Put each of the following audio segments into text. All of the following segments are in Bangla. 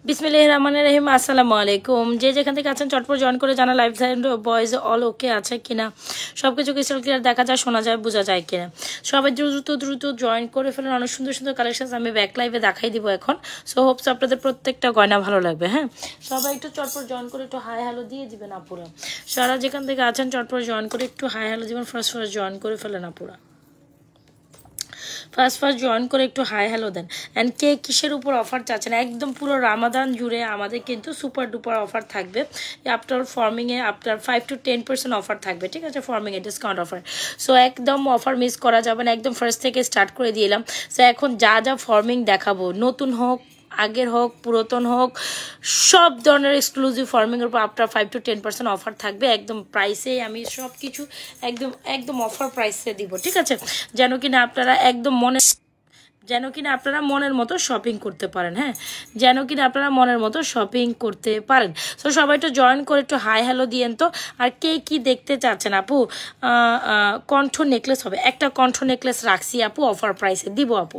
বিসমিল্লাহির রহমানির রহিম। আসসালামু আলাইকুম। যে যেখান থেকে আছেন চটপট জয়েন করে জানা লাইভ বয়েজ অল ওকে আছে কিনা, সব কিছু ক্রিস্টাল ক্লিয়ার দেখা যায়, শোনা যায়, বোঝা যায় কিনা। সবাই দ্রুত দ্রুত জয়েন করে ফেলেন। অনেক সুন্দর সুন্দর কালেকশন আমি ব্যাক লাইভে দেখাই দিব এখন। সো হোপস আপনাদের প্রত্যেকটা গয়না ভালো লাগবে। হ্যাঁ, সবাই একটু চটপট জয়েন করে একটু হাই হ্যালো দিয়ে দিবেন আপুরা। সারা যেখান থেকে আছেন চটপট জয়েন করে একটু হাই হ্যালো দিবেন। ফার্স্ট জয়েন করে ফেলেন আপুরা। ফার্স্ট জয়েন করে একটু হাই হ্যালো দেন। অ্যান্ড কে কিসের উপর অফার চাচ্ছেন? একদম পুরো রামাদান জুড়ে আমাদের কিন্তু সুপার ডুপার অফার থাকবে। আপনার ফর্মিংয়ে আপনার 5 to 10% অফার থাকবে, ঠিক আছে? ফর্মিংয়ে ডিসকাউন্ট অফার। সো একদম অফার মিস করা যাবে না, একদম ফার্স্ট থেকে স্টার্ট করে দিলাম। সো এখন যা যা ফর্মিং দেখাবো, নতুন হোক, আগের হোক, পুরাতন হোক, সব ধরনের এক্সক্লুসিভ ফর্মিংয়ের উপর আপনার 5 to 10% অফার থাকবে। একদম প্রাইসে আমি সব কিছু একদম একদম অফার প্রাইসে দিব, ঠিক আছে? যেন কিনা আপনারা একদম মনের মতো শপিং করতে পারেন। হ্যাঁ, যেন কিনা আপনারা মনের মতো শপিং করতে পারেন। সো সবাই একটু জয়েন করে একটু হাই হ্যালো দিয়েন তো। আর কে কি দেখতে চাচ্ছেন আপু? কণ্ঠ নেকলেস হবে, একটা কণ্ঠ নেকলেস রাখছি আপু, অফার প্রাইসে দিব আপু,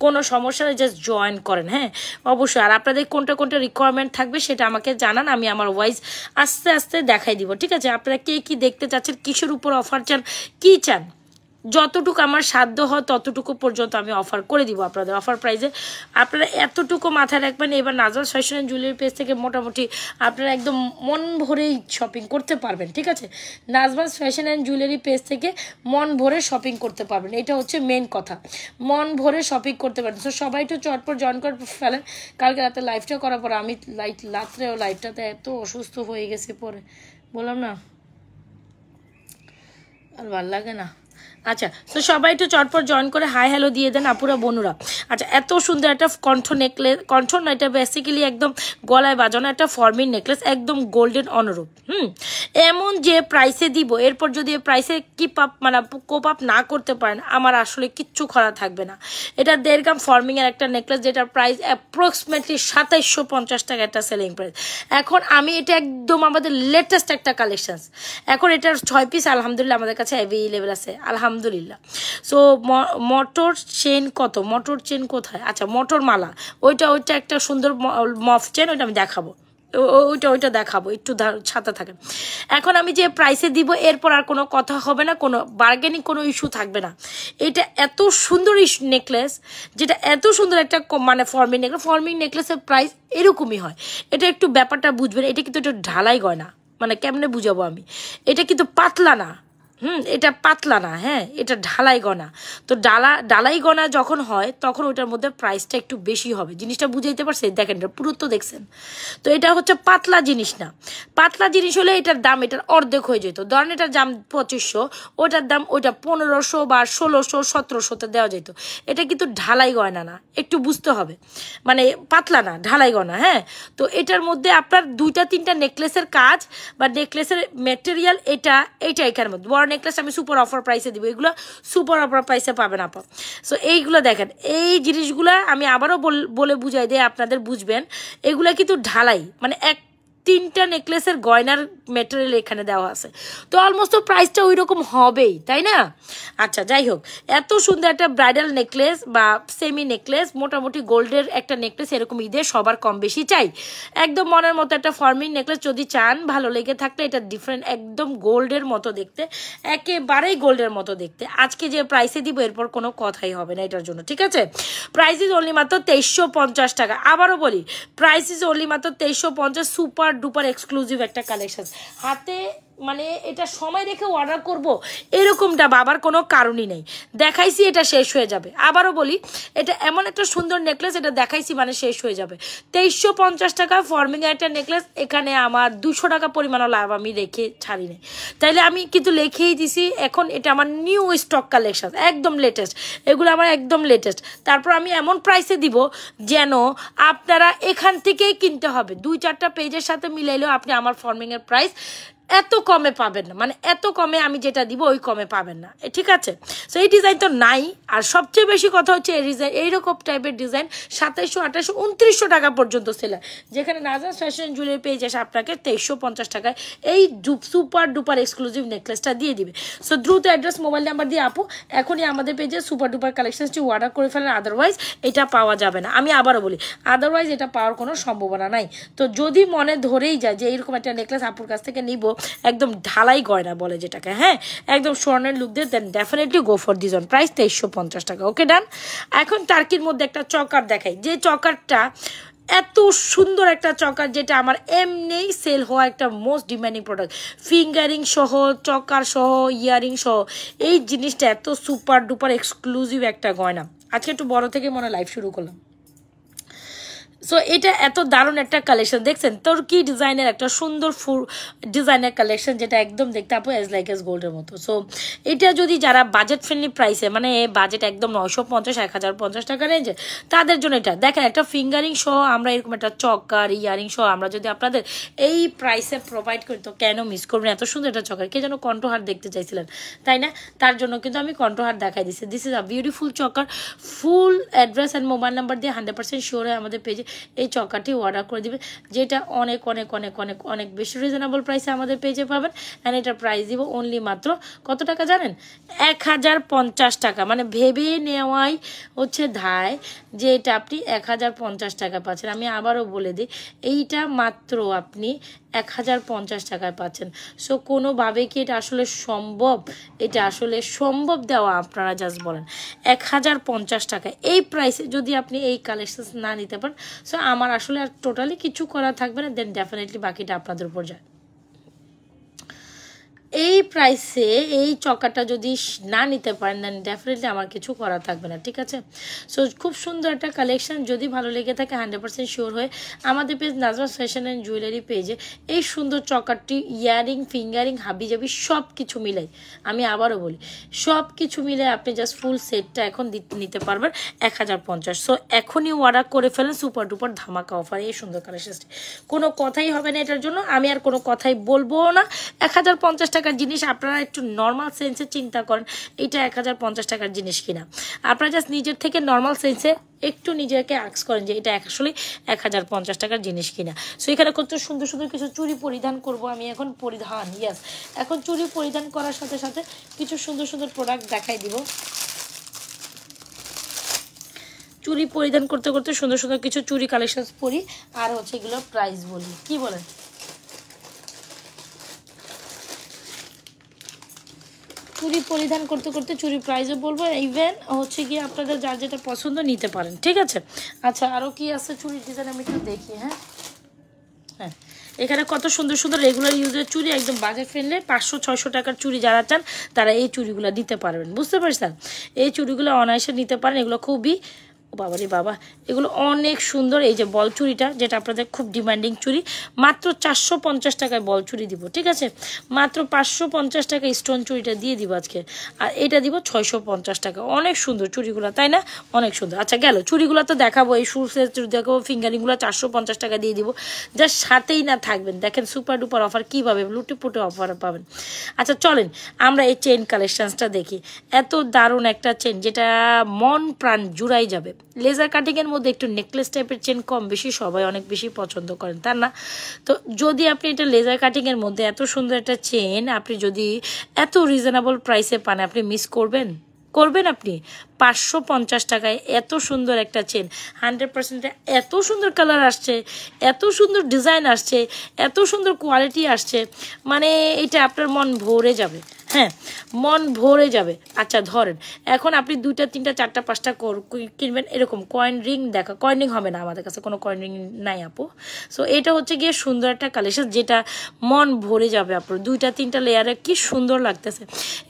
কোনো সমস্যা নেই, জাস্ট জয়েন করেন। হ্যাঁ, অবশ্যই। আর আপনাদের কোনটা কোনটা রিকোয়ারমেন্ট থাকবে সেটা আমাকে জানান, আমি আমার ওয়াইজ আস্তে আস্তে দেখাই দিব, ঠিক আছে? আপনারা কে কি দেখতে চাচ্ছেন, কিসের উপর অফার চান, কি চান, যতটুকু আমার সাধ্য হয় ততটুকু পর্যন্ত আমি অফার করে দিব আপনাদের অফার প্রাইসে। আপনারা এতটুকু মাথায় রাখবেন, এবার নাজরাত ফ্যাশন অ্যান্ড জুয়েলারি পেজ থেকে মোটামুটি আপনারা একদম মন ভরেই শপিং করতে পারবেন, ঠিক আছে? নাজরাত ফ্যাশন অ্যান্ড জুয়েলারি পেজ থেকে মন ভরে শপিং করতে পারবেন, এটা হচ্ছে মেন কথা। মন ভরে শপিং করতে পারবেন। তো সবাই একটু চটপট জয়েন করে ফেলেন। কালকে রাতে লাইভটা করার পর আমি রাত্রেও লাইভটাতে এত অসুস্থ হয়ে গেছি, পরে বললাম না আর ভাল লাগে না। আচ্ছা, তো সবাই একটু চটপট জয়েন করে হাই হ্যালো দিয়ে দেন আপুরা বনুরা। আচ্ছা, এত সুন্দর একটা কণ্ঠ নেকলেস, কণ্ঠ না, এটা বেসিক্যালি একদম গলায় বাজানো একটা ফর্মিং নেকলেস, একদম গোল্ডেন অনুরূপ। এমন যে প্রাইসে দিব, এরপর যদি এই প্রাইসে কিপ আপ মানে কোপ আপ না করতে পারেন, আমার আসলে কিচ্ছু করা থাকবে না। এটা 1.5 গ্রাম ফর্মিংয়ের একটা নেকলেস, যেটার প্রাইস অ্যাপ্রক্সিমেটলি 2750 টাকা একটা সেলিং প্রাইস। এখন আমি এটা একদম আমাদের লেটেস্ট একটা কালেকশন, এখন এটার 6 পিস আলহামদুলিল্লাহ আমাদের কাছে অ্যাভেলেবেল আছে, আলহামদুলিল্লাহ। সো মোটর চেন কত, মোটর চেন কোথায়? আচ্ছা, মোটর মালা, ওইটা একটা সুন্দর মফ চেন, ওইটা আমি দেখাবো, ওইটা দেখাবো, একটু ছাতা থাকে। এখন আমি যে প্রাইসে দিব, এরপর আর কোনো কথা হবে না, কোনো বার্গেনিং, কোনো ইস্যু থাকবে না। এটা এত সুন্দর নেকলেস, যেটা এত সুন্দর একটা মানে ফর্মিং নেকলেসের প্রাইস এরকমই হয়। এটা একটু ব্যাপারটা বুঝবেন। এটা কিন্তু একটু ঢালাই গয়না, মানে কেমনে বুঝাবো আমি, এটা কিন্তু পাতলা না। এটা পাতলা না, হ্যাঁ, এটা ঢালাই গনা। তো ডালাই গনা যখন হয় তখন ওইটার মধ্যে প্রাইসটা একটু বেশি হবে। জিনিসটা বুঝাইতে পারছে? দেখেন, এটা পুরুত্ব দেখছেন তো? এটা হচ্ছে পাতলা জিনিস না। পাতলা জিনিস হলে এটার দাম এটার অর্ধেক হয়ে যেত। ধরেন এটার দাম 2500, ওটার দাম ওইটা 1500 বা 1600 1700-তে দেওয়া যেত। এটা কিন্তু ঢালাই গয়না না, একটু বুঝতে হবে, মানে পাতলা না, ঢালাই গয়না। হ্যাঁ, তো এটার মধ্যে আপনার 2-3টা নেকলেসের কাজ বা নেকলেসের মেটেরিয়াল এইটা এখানের মধ্যে। বড় নেকলেস আমি সুপার অফার প্রাইসে দিব, এগুলো সুপার অফার প্রাইসে পাবেন আপা। সো এইগুলো দেখেন, এই জিনিসগুলো আমি আবারও বলে বুঝাই দিই, আপনাদের বুঝবেন। এগুলা কিন্তু ঢালাই, মানে 3টা নেকলেসের গয়নার মেটেরিয়াল এখানে দেওয়া আছে। তো অলমোস্ট প্রাইসটা ওই রকম হবেই, তাই না? আচ্ছা, যাই হোক, এত সুন্দর একটা ব্রাইডাল নেকলেস বা সেমি নেকলেস, মোটামুটি গোল্ডের একটা নেকলেস, এরকম ঈদে সবার কম বেশি চাই। একদম মনের মতো একটা ফর্মিং নেকলেস যদি চান, ভালো লেগে থাকলে, এটা ডিফারেন্ট, একদম গোল্ডের মতো দেখতে, একেবারেই গোল্ডের মতো দেখতে। আজকে যে প্রাইসে দিব, এরপর কোনো কথাই হবে না এটার জন্য, ঠিক আছে? প্রাইস ইজ অনলি মাত্র 2350 টাকা। আবারও বলি, প্রাইস ইজ অনলি মাত্র 2350। সুপার ডুপার এক্সক্লুসিভ একটা কালেকশন। হাতে মানে এটা সময় রেখে অর্ডার করব এরকমটা বাবার কোনো কারণই নেই। দেখাইছি, এটা শেষ হয়ে যাবে। আবারও বলি, এটা এমন একটা সুন্দর নেকলেস, এটা দেখাইছি মানে শেষ হয়ে যাবে। 2350 টাকা ফর্মিং একটা নেকলেস। এখানে আমার 200 টাকা পরিমাণও লাভ আমি রেখে ছাড়ি নাই, তাইলে আমি কিন্তু লিখেই দিছি। এখন এটা আমার নিউ স্টক কালেকশন, একদম লেটেস্ট, এগুলো আমার একদম লেটেস্ট। তারপর আমি এমন প্রাইসে দিব যেন আপনারা এখান থেকেই কিনতে হবে। 2-4টা পেজের সাথে মিলাইলেও আপনি আমার ফর্মিংয়ের প্রাইস এত কমে পাবেন না, মানে এত কমে আমি যেটা দিব ওই কমে পাবেন না, ঠিক আছে। সো এই ডিজাইন তো নাই। আর সবচেয়ে বেশি কথা হচ্ছে এই ডিজাইন, এইরকম টাইপের ডিজাইন 2700, 2800, 2900 টাকা পর্যন্ত সেল হয়, যেখানে নাজরাস ফ্যাশন জুয়েলারি পেয়ে যাচ্ছে আপনাকে 2350 টাকায় এই সুপার ডুপার এক্সক্লুসিভ নেকলেসটা দিয়ে দিবে। সো দ্রুত অ্যাড্রেস, মোবাইল নাম্বার দিয়ে আপু এখনই আমাদের পেজে সুপার ডুপার কালেকশনসটি অর্ডার করে ফেলেন, আদারওয়াইজ এটা পাওয়া যাবে না। আমি আবারও বলি, আদারওয়াইজ এটা পাওয়ার কোনো সম্ভাবনা নাই। তো যদি মনে ধরেই যায় যে এইরকম একটা নেকলেস আপুর কাছ থেকে নিব, একদম ঢালাই গয়না বলে যেটাকে, হ্যাঁ, একদম স্বর্ণের লুক দিয়ে, then definitely go for this one, price 2350 টাকা। ওকে ডান। এখন টার্কির মধ্যে একটা চকার দেখাই, যে চকারটা এত সুন্দর একটা চকার, যেটা আমার এমনিই সেল হওয়া একটা মোস্ট ডিমান্ডিং প্রোডাক্ট, ফিঙ্গারিং সহ, চকার সহ, ইয়ারিং সহ, এই জিনিসটা এত সুপার ডুপার এক্সক্লুসিভ একটা গয়না। আজকে একটু বড় থেকে মনে লাইভ শুরু করলাম। সো এটা এত দারুণ একটা কালেকশন দেখছেন, তোর কি ডিজাইনের একটা সুন্দর ফুল ডিজাইনের কালেকশন, যেটা একদম দেখতে আপু এজ লাইক এজ গোল্ডের মতো। সো এটা যদি যারা বাজেট ফ্রেন্ডলি প্রাইসে, মানে বাজেট একদম 950, 1050 টাকা রেঞ্জে, তাদের জন্য এটা দেখেন, একটা ফিঙ্গারিং সহ আমরা এরকম একটা চকার, ইয়ারিং সহ আমরা যদি আপনাদের এই প্রাইসে প্রোভাইড করি, তো কেন মিস করবেন এত সুন্দর একটা চকার। কে যেন কণ্ঠহার দেখতে চাইছিলেন, তাই না? তার জন্য কিন্তু আমি কণ্ঠহার দেখাই দিচ্ছি। This is a beautiful চকার। Full address and mobile number দিয়ে 100% শিওর হয়ে আমাদের পেজে এই চকারটি অর্ডার করে দিবে, যেটা অনেক অনেক অনেক অনেক অনেক বেশি রিজনেবল প্রাইসে আমাদের পেজে পাবেন। অ্যান্ড এটার প্রাইস দিব অনলি মাত্র কত টাকা জানেন? 1050 টাকা। মানে ভেবে নেওয়াই হচ্ছে ধায় যে এটা আপনি 1050 টাকা পাচ্ছেন। আমি আবারও বলে দিই, এইটা মাত্র আপনি 1050 টাকায় পাচ্ছেন। সো কোনোভাবে কি এটা আসলে সম্ভব? এটা আসলে সম্ভব দেওয়া, আপনারা জাস্ট বলেন 1050 টাকা এই প্রাইসে যদি আপনি এই কালেকশন না নিতে পারেন, সো আমার আসলে আর টোটালি কিছু করা থাকবে না, দেন ডেফিনেটলি বাকিটা আপনাদের উপর যায়। এই প্রাইসে এই চকাটা যদি না নিতে পারেন, দেন ডেফিনেটলি আমার কিছু করা থাকবে না, ঠিক আছে। সো খুব সুন্দর একটা কালেকশন, যদি ভালো লেগে থাকে 100% শিওর হয়ে আমাদের পেজ নাজরাস ফ্যাশন অ্যান্ড জুয়েলারি পেজে এই সুন্দর চকারটি, ইয়ারিং, ফিঙ্গারিং, হাবিজাবি সব কিছু মিলাই, আমি আবারও বলি সব কিছু মিলে আপনি জাস্ট ফুল সেটটা এখন নিতে পারবেন 1050। সো এখনই অর্ডার করে ফেলেন, সুপার ডুপার ধামাকা অফার এই সুন্দর কালেকশনটি। কোনো কথাই হবে না এটার জন্য, আমি আর কোনো কথাই বলবো না। 1050 টাকার জিনিস আপনারা একটু নর্মাল সেন্সে চিন্তা করেন, এটা 1050 টাকার জিনিস কিনা। আপনারা জাস্ট নিজের থেকে নর্মাল সেন্সে একটু নিজেকে আক্স করেন যে এটা আসলে 1050 টাকার জিনিস কিনা। সো এখানে কত সুন্দর সুন্দর কিছু চুড়ি পরিধান করব আমি এখন, পরিধান, ইয়াস, এখন চুড়ি পরিধান করার সাথে সাথে কিছু সুন্দর সুন্দর প্রোডাক্ট দেখাই দিব। চুড়ি পরিধান করতে করতে সুন্দর সুন্দর কিছু চুড়ি কালেকশন পরি, আর হচ্ছে এগুলো প্রাইস বলি, কি বলেন? চুড়ি পরিধান করতে করতে চুড়ি প্রাইসও বলবো, ইভেন হচ্ছে গিয়ে আপনাদের যার যেটা পছন্দ নিতে পারেন, ঠিক আছে। আচ্ছা, আরও কি আছে চুড়ির ডিজাইন আমি একটু দেখি। হ্যাঁ হ্যাঁ, এখানে কত সুন্দর সুন্দর রেগুলার ইউজের চুড়ি, একদম বাজেট ফ্রেন্ডলি, 500-600 টাকার চুড়ি যারা চান তারা এই চুড়িগুলো নিতে পারবেন, বুঝতে পারছেন? এই চুড়িগুলো অনায়াসে নিতে পারেন, এগুলো খুবই, বাবা রে বাবা, এগুলো অনেক সুন্দর। এই যে বল চুড়িটা, যেটা আপনাদের খুব ডিমান্ডিং চুড়ি, মাত্র 450 টাকায় বল চুড়ি দিব, ঠিক আছে। মাত্র 550 টাকায় স্টোন চুড়িটা দিয়ে দিব আজকে, আর এটা দিব 650 টাকা। অনেক সুন্দর চুড়িগুলো, তাই না? অনেক সুন্দর। আচ্ছা গেল, চুড়িগুলো তো দেখাবো, এই শুরুসের চুড়ি দেখাবো, ফিঙ্গারিংগুলো 450 টাকা দিয়ে দিব, যার সাথেই না থাকবেন। দেখেন সুপার ডুপার অফার কীভাবে লুটিপুটে অফার পাবেন। আচ্ছা চলেন আমরা এই চেন কালেকশনসটা দেখি। এত দারুণ একটা চেন, যেটা মন প্রাণ জুড়াই যাবে। লেজার কাটিংয়ের মধ্যে একটু নেকলেস টাইপের চেন কম বেশি সবাই অনেক বেশি পছন্দ করেন, তার না? তো যদি আপনি এটা লেজার কাটিংয়ের মধ্যে এত সুন্দর একটা চেন আপনি যদি এত রিজনেবল প্রাইসে পান, আপনি মিস করবেন? আপনি 550 টাকায় এত সুন্দর একটা চেন, 100% এত সুন্দর কালার আসছে, এত সুন্দর ডিজাইন আসছে, এত সুন্দর কোয়ালিটি আসছে, মানে এটা আপনার মন ভরে যাবে। হ্যাঁ, মন ভরে যাবে। আচ্ছা ধরেন এখন আপনি 2টা 3টা 4টা 5টা কিনবেন, এরকম কয়েন রিং দেখা, কয়েন রিং হবে না, আমাদের কাছে কোনো কয়েন রিং নাই আপু। সো এটা হচ্ছে গিয়ে সুন্দর একটা কালেকশন, যেটা মন ভরে যাবে আপনার। 2টা 3টা লেয়ারে কি সুন্দর লাগতেছে।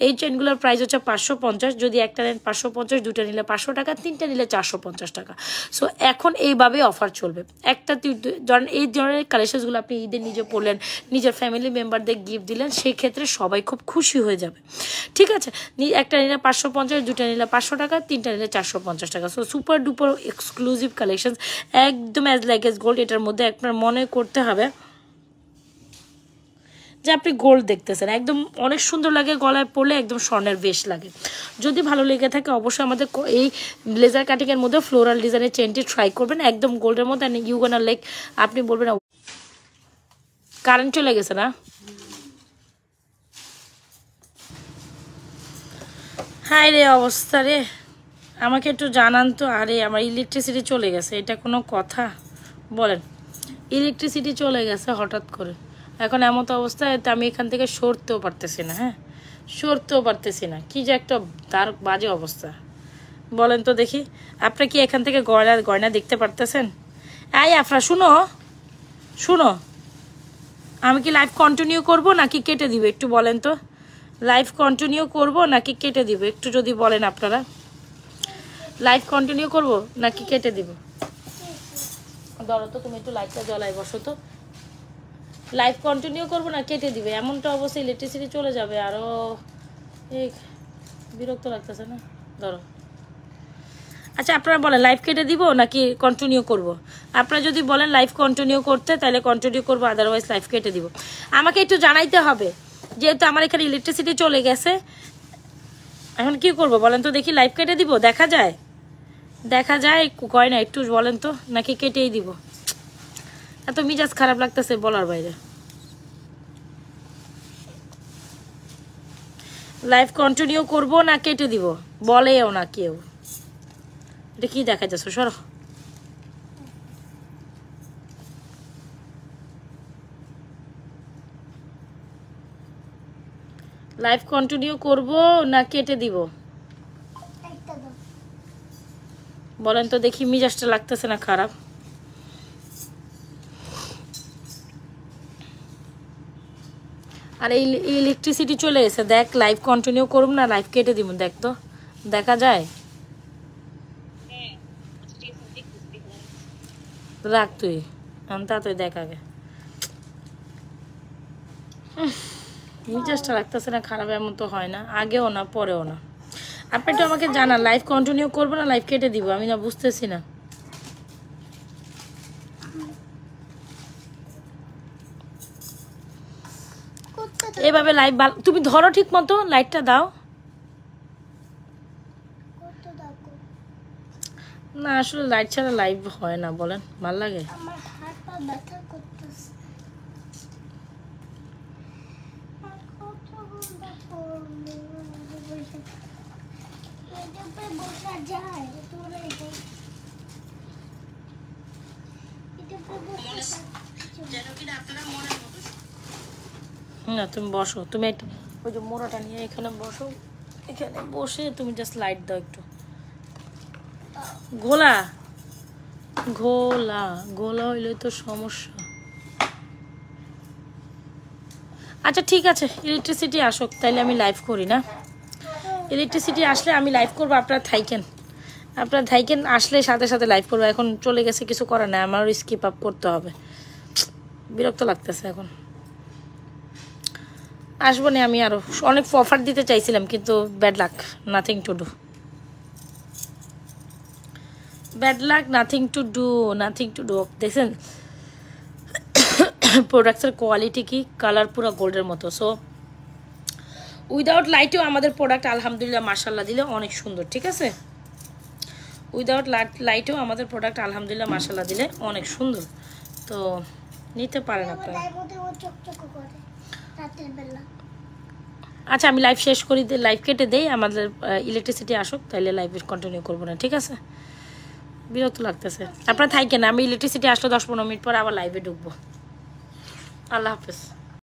এই চেনগুলোর প্রাইস হচ্ছে 550, যদি একটা নেন 550, 2টা নিলে 500 টাকা, 3টা নিলে 450 টাকা। সো এখন এইভাবে অফার চলবে। একটা ধরেন এই ধরনের কালেকশনগুলো আপনি ঈদে নিজে পড়লেন, নিজের ফ্যামিলি মেম্বারদের গিফট দিলেন, সেই ক্ষেত্রে সবাই খুব খুশি হয়ে যাবে, ঠিক আছে। একটা নিলে 550, 2টা নিলে 500 টাকা, 3টা নিলে 450 টাকা। So super duper exclusive collection, একদম অ্যাজ লাইক এস গোল্ড। এটার মধ্যে আপনার মনে করতে হবে যে আপনি গোল্ড দেখতেছেন, একদম অনেক সুন্দর লাগে, গলায় পরলে একদম স্বর্ণের বেশ লাগে। যদি ভালো লেগে থাকে অবশ্যই আমাদের এই লেজার কাটিংয়ের মধ্যে ফ্লোরাল ডিজাইনের চেনটি ট্রাই করবেন, একদম গোল্ডের মধ্যে। ইউ গোনা লাইক, আপনি বলবেন কারেন্ট চলে গেছে না? হাই রে অবস্থা রে, আমাকে একটু জানান তো। আরে আমার ইলেকট্রিসিটি চলে গেছে, এটা কোনো কথা বলেন? ইলেকট্রিসিটি চলে গেছে হঠাৎ করে, এখন এমন তো অবস্থায় আমি এখান থেকে সরতেও পারতেছি না। হ্যাঁ, সরতেও পারতেছি না, কি যে একটা তার বাজে অবস্থা। বলেন তো দেখি, আপনি কি এখান থেকে গয়না দেখতে পারতেছেন? এই আফরা শুনো শুনো, আমি কি লাইভ কন্টিনিউ করব নাকি কেটে দিব একটু বলেন তো? লাইভ কন্টিনিউ করব নাকি কেটে দিব একটু যদি বলেন আপনারা? লাইভ কন্টিনিউ করব নাকি কেটে দিব? ধরো তো, তুমি একটু লাইটটা জ্বলাই বসো তো। লাইভ কন্টিনিউ করবো না কেটে দিবে? এমনটা অবশ্যই ইলেকট্রিসিটি চলে যাবে, আরও এই বিরক্ত লাগতেছে না। ধরো, আচ্ছা আপনারা বলেন লাইভ কেটে দিব নাকি কন্টিনিউ করব? আপনারা যদি বলেন লাইভ কন্টিনিউ করতে, তাহলে কন্টিনিউ করবো, আদারওয়াইজ লাইভ কেটে দিব। আমাকে একটু জানাইতে হবে, যেহেতু আমার এখানে ইলেকট্রিসিটি চলে গেছে। এখন কি করব বলেন তো দেখি? লাইভ কেটে দিব? দেখা যায়, দেখা যায় গয়না একটু বলেন তো, নাকি কেটেই দিব? এত মিজাজ খারাপ লাগতেছে বলার বাইরে। লাইভ কন্টিনিউ করব না কেটে দিব বলেও না কেউ। এটা কি দেখা যাচ্ছে? সরো। লাইভ কন্টিনিউ করব না কেটে দিব বলেন তো দেখি, মিজাজটা লাগতেছে না খারাপ? আর এই ইলেকট্রিসিটি চলে এসে, দেখ লাইভ কন্টিনিউ করব না লাইভ কেটে দিব, দেখ তো দেখা যায়? রাখ তুই, তাড়াতাড়ি দেখ আগে। মিজাজটা লাগতেছে না খারাপ? এমন তো হয় না, আগেও না পরেও না। আপনি তো আমাকে জানান লাইভ কন্টিনিউ করবো না লাইভ কেটে দিব, আমি না বুঝতেছি না। এভাবে লাইভ তুমি ধরো ঠিক মতো, লাইটটা দাও না। আসলে লাইট ছাড়া লাইভ হয় না, বলেন ভাল লাগে? না তুমি বসো, তুমি একটু ওই যে মোড়াটা নিয়ে এখানে বসো, এখানে বসে তুমি জাস্ট লাইট দাও একটু। ঘোলা ঘোলা ঘোলা হইলে তো সমস্যা। আচ্ছা ঠিক আছে, ইলেকট্রিসিটি আসুক তাইলে আমি লাইভ করি না। ইলেকট্রিসিটি আসলে আমি লাইভ করবো, আপনারা থাইকেন, আপনারা থাইকেন, আসলে সাথে সাথে লাইভ করবো। এখন চলে গেছে, কিছু করার নাই, আমারও স্কিপ আপ করতে হবে। বিরক্ত লাগতেছে এখন। আসবো না আমি, আরও অনেক অফার দিতে চাইছিলাম, কিন্তু bad luck, nothing to do. Bad luck, nothing to do, nothing to do. দেখছেন প্রোডাক্টসের কোয়ালিটি কি, কালার পুরো গোল্ডের মতো। সো উইদাউট লাইটেও আমাদের প্রোডাক্ট আলহামদুলিল্লাহ মাশাল্লাহ দিলে অনেক সুন্দর, ঠিক আছে? উইদাউট লাইটেও আমাদের প্রোডাক্ট আলহামদুলিল্লাহ মাশাল্লাহ দিলে অনেক সুন্দর, তো নিতে পারেন আপনারা। আচ্ছা আমি লাইভ শেষ করি, লাইভ কেটে দেই, আমাদের ইলেকট্রিসিটি আসুক তাহলে লাইভ কন্টিনিউ করবো না, ঠিক আছে? বিরক্ত লাগতেছে। আপনারা থাকেন, আমি ইলেকট্রিসিটি আসলে 10-15 মিনিট পর আবার লাইভে ঢুকবো। আল্লাহ হাফেজ।